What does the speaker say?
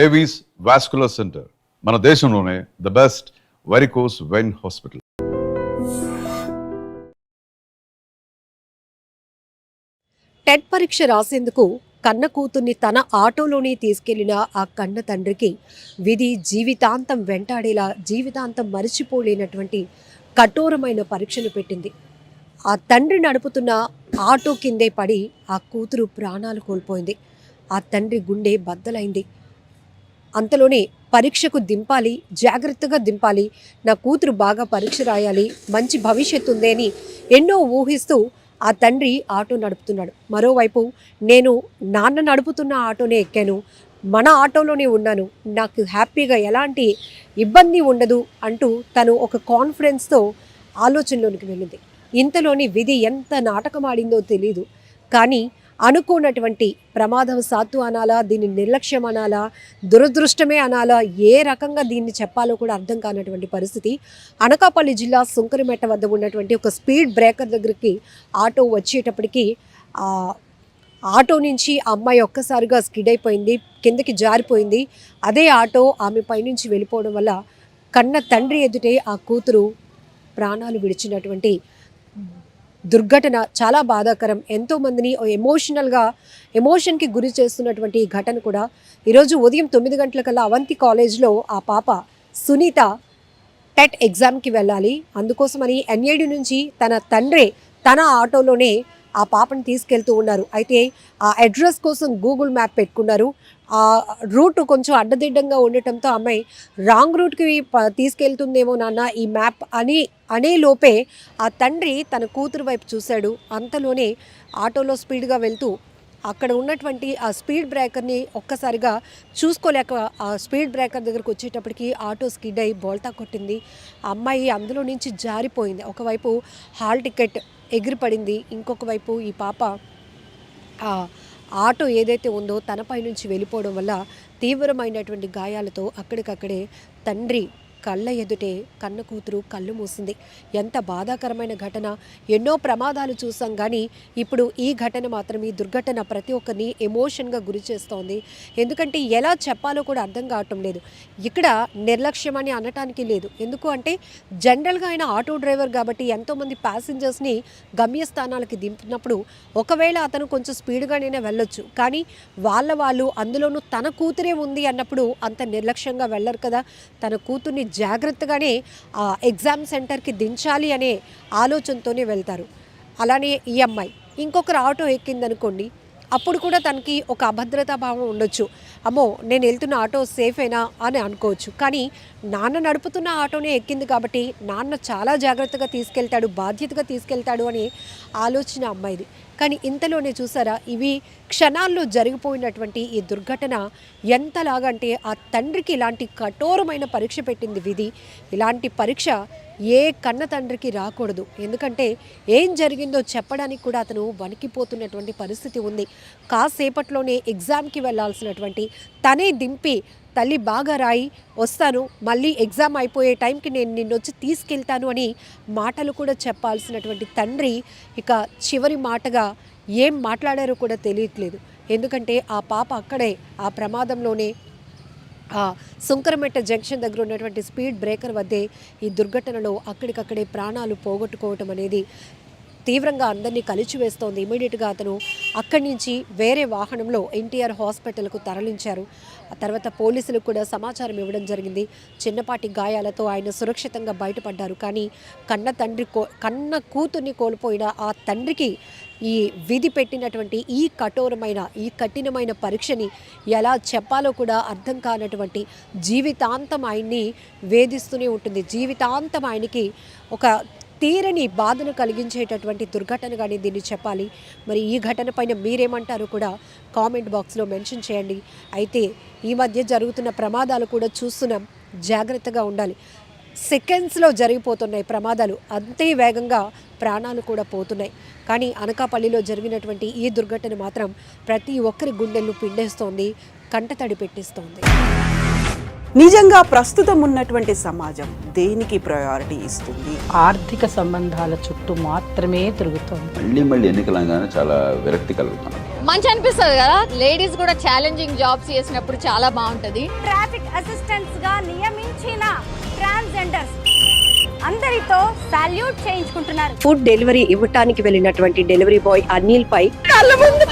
Avis vascular center, మన దేశంలోనే the best varicose vein hospital. TET పరీక్ష రాసేందుకు కన్న కూతుర్ని తన ఆటోలోనే తీసుకెళ్లిన ఆ కన్న తండ్రికి విధి జీవితాంతం వెంటాడేలా, జీవితాంతం మరిచిపోలేనటువంటి కఠోరమైన పరీక్షను పెట్టింది. ఆ తండ్రి నడుపుతున్న ఆటో కిందే పడి ఆ కూతురు ప్రాణాలు కోల్పోయింది. ఆ తండ్రి గుండె బద్దలైంది. అంతలోనే పరీక్షకు దింపాలి, జాగ్రత్తగా దింపాలి, నా కూతురు బాగా పరీక్ష రాయాలి, మంచి భవిష్యత్తు ఉంది అని ఎన్నో ఊహిస్తూ ఆ తండ్రి ఆటో నడుపుతున్నాడు. మరోవైపు నేను నాన్న నడుపుతున్న ఆటోనే ఎక్కాను, మన ఆటోలోనే ఉన్నాను, నాకు హ్యాపీగా ఎలాంటి ఇబ్బంది ఉండదు అంటూ తను ఒక కాన్ఫిడెన్స్తో ఆలోచనలోనికి వెళ్ళింది. ఇంతలోని విధి ఎంత నాటకం ఆడిందో తెలీదు. కానీ అనుకోనటువంటి ప్రమాదవశాత్తు అనాలా, దీన్ని నిర్లక్ష్యం అనాలా, దురదృష్టమే అనాలా, ఏ రకంగా దీన్ని చెప్పాలో కూడా అర్థం కానటువంటి పరిస్థితి. అనకాపల్లి జిల్లా సుంకరమెట్ట వద్ద ఉన్నటువంటి ఒక స్పీడ్ బ్రేకర్ దగ్గరికి ఆటో వచ్చేటప్పటికి ఆటో నుంచి అమ్మాయి ఒక్కసారిగా స్కిడ్ అయిపోయింది, కిందకి జారిపోయింది. అదే ఆటో ఆమె పైనుంచి వెళ్ళిపోవడం వల్ల కన్న తండ్రి ఎదుటే ఆ కూతురు ప్రాణాలు విడిచినటువంటి దుర్ఘటన చాలా బాధాకరం. ఎంతోమందిని ఎమోషన్కి గురి చేస్తున్నటువంటి ఈ ఘటన కూడా ఈరోజు ఉదయం 9 గంటలకల్లా అవంతి కాలేజ్లో ఆ పాప సునీత టెట్ ఎగ్జామ్కి వెళ్ళాలి. అందుకోసమని ఎన్ఏడి నుంచి తన తండ్రి తన ఆటోలోనే ఆ పాపను తీసుకెళ్తూ ఉన్నారు. అయితే ఆ అడ్రస్ కోసం గూగుల్ మ్యాప్ పెట్టుకున్నారు. ఆ రూట్ కొంచెం అడ్డదిడ్డంగా ఉండటంతో అమ్మాయి రాంగ్ రూట్కి తీసుకెళ్తుందేమో నాన్న ఈ మ్యాప్ అనే లోపే ఆ తండ్రి తన కూతురు వైపు చూశాడు. అంతలోనే ఆటోలో స్పీడ్గా వెళ్తూ అక్కడ ఉన్నటువంటి ఆ స్పీడ్ బ్రేకర్ని ఒక్కసారిగా చూసుకోలేక ఆ స్పీడ్ బ్రేకర్ దగ్గరకు వచ్చేటప్పటికి ఆటో స్కిడ్ అయి బోల్తా కొట్టింది. అమ్మాయి అందులో నుంచి జారిపోయింది. ఒకవైపు హాల్ టికెట్ ఎగిరిపడింది, ఇంకొక వైపు ఈ పాప ఆటో ఏదైతే ఉందో తనపై నుంచి వెళ్ళిపోవడం వల్ల తీవ్రమైనటువంటి గాయాలతో అక్కడికక్కడే తండ్రి కళ్ళ ఎదుటే కన్న కూతురు కళ్ళు మూసింది. ఎంత బాధాకరమైన ఘటన. ఎన్నో ప్రమాదాలు చూసాం, కానీ ఇప్పుడు ఈ ఘటన మాత్రం, ఈ దుర్ఘటన ప్రతి ఒక్కరిని ఎమోషన్గా గురి చేస్తోంది. ఎందుకంటే ఎలా చెప్పాలో కూడా అర్థం కావటం లేదు. ఇక్కడ నిర్లక్ష్యం అని అనటానికి లేదు. ఎందుకు అంటే జనరల్గా ఆయన ఆటో డ్రైవర్ కాబట్టి ఎంతోమంది ప్యాసింజర్స్ని గమ్యస్థానాలకి దింపినప్పుడు ఒకవేళ అతను కొంచెం స్పీడ్గానైనా వెళ్ళొచ్చు, కానీ వాళ్ళు అందులోనూ తన కూతురే ఉంది అన్నప్పుడు అంత నిర్లక్ష్యంగా వెళ్ళరు కదా. తన కూతుర్ని జాగ్రత్తగానే ఎగ్జామ్ సెంటర్కి దించాలి అనే ఆలోచనతోనే వెళ్తారు. అలానే ఈ అమ్మాయి ఇంకొకరు ఆటో ఎక్కిందనుకోండి, అప్పుడు కూడా తనకి ఒక అభద్రతా భావం ఉండొచ్చు. అమ్మో నేను వెళ్తున్న ఆటో సేఫేనా అని అనుకోవచ్చు. కానీ నాన్న నడుపుతున్న ఆటోనే ఎక్కింది కాబట్టి నాన్న చాలా జాగ్రత్తగా తీసుకెళ్తాడు, బాధ్యతగా తీసుకెళ్తాడు అనే ఆలోచన అమ్మాయిది. కానీ ఇంతలోనే చూసారా, ఇవి క్షణాల్లో జరిగిపోయినటువంటి ఈ దుర్ఘటన ఎంతలాగంటే ఆ తండ్రికి ఇలాంటి కఠోరమైన పరీక్ష పెట్టింది విధి. ఇలాంటి పరీక్ష ఏ కన్న తండ్రికి రాకూడదు. ఎందుకంటే ఏం జరిగిందో చెప్పడానికి కూడా అతను వణికిపోతున్నటువంటి పరిస్థితి ఉంది. కాసేపట్లోనే ఎగ్జామ్కి వెళ్ళాల్సినటువంటి తనే దింపి, తల్లి బాగా రాయి, వస్తాను, మళ్ళీ ఎగ్జామ్ అయిపోయే టైంకి నేను నిన్నొచ్చి తీసుకెళ్తాను అని మాటలు కూడా చెప్పాల్సినటువంటి తండ్రి ఇక చివరి మాటగా ఏం మాట్లాడారో కూడా తెలియట్లేదు. ఎందుకంటే ఆ పాప అక్కడే ఆ ప్రమాదంలోనే సుంకరమెట్ట జంక్షన్ దగ్గర ఉన్నటువంటి స్పీడ్ బ్రేకర్ వద్దే ఈ దుర్ఘటనలో అక్కడికక్కడే ప్రాణాలు పోగొట్టుకోవటం అనేది తీవ్రంగా అందరినీ కలిచివేస్తోంది. ఇమీడియట్గా అతను అక్కడి నుంచి వేరే వాహనంలో ఎన్టీఆర్ హాస్పిటల్కు తరలించారు. ఆ తర్వాత పోలీసులకు కూడా సమాచారం ఇవ్వడం జరిగింది. చిన్నపాటి గాయాలతో ఆయన సురక్షితంగా బయటపడ్డారు. కానీ కన్న కూతుర్ని కోల్పోయిన ఆ తండ్రికి ఈ విధి పెట్టినటువంటి ఈ కఠినమైన పరీక్షని ఎలా చెప్పాలో కూడా అర్థం కానటువంటి జీవితాంతం ఆయన్ని వేధిస్తూనే ఉంటుంది. జీవితాంతం ఆయనకి ఒక తీరని బాధను కలిగించేటటువంటి దుర్ఘటనగానే దీన్ని చెప్పాలి. మరి ఈ ఘటన పైన మీరేమంటారో కూడా కామెంట్ బాక్స్లో మెన్షన్ చేయండి. అయితే ఈ మధ్య జరుగుతున్న ప్రమాదాలు కూడా చూస్తున్నాం, జాగ్రత్తగా ఉండాలి. సెకండ్స్లో జరిగిపోతున్నాయి ప్రమాదాలు, అంతే వేగంగా ప్రాణాలు కూడా పోతున్నాయి. కానీ అనకాపల్లిలో జరిగినటువంటి ఈ దుర్ఘటన మాత్రం ప్రతి ఒక్కరి గుండెలను పిండేస్తోంది, కంటతడి పెట్టిస్తోంది. నిజంగా ప్రస్తుతం ఉన్నటువంటి సమాజం దేనికి ప్రయారిటీ ఇస్తుంది? ఆర్థిక సంబంధాల చుట్టూ మాత్రమే తిరుగుతోంది. మళ్ళీ ఎన్నికలంగానే చాలా విరక్తి కలుగుతున్నాం. మంచి అనిపిస్తుంది కదా. లేడీస్ కూడా ఛాలెంజింగ్ జాబ్స్ చేసినప్పుడు చాలా బాగుంటది. ట్రాఫిక్ అసిస్టెంట్స్ గా నియమించిన ట్రాన్స్జెండర్స్ అందరితో సాల్యూట్ చేయించుకుంటున్నారు. ఫుడ్ డెలివరీ ఇవ్వటానికి వెళ్ళినటువంటి డెలివరీ బాయ్ అనిల్ పై కళ్ళ ముందు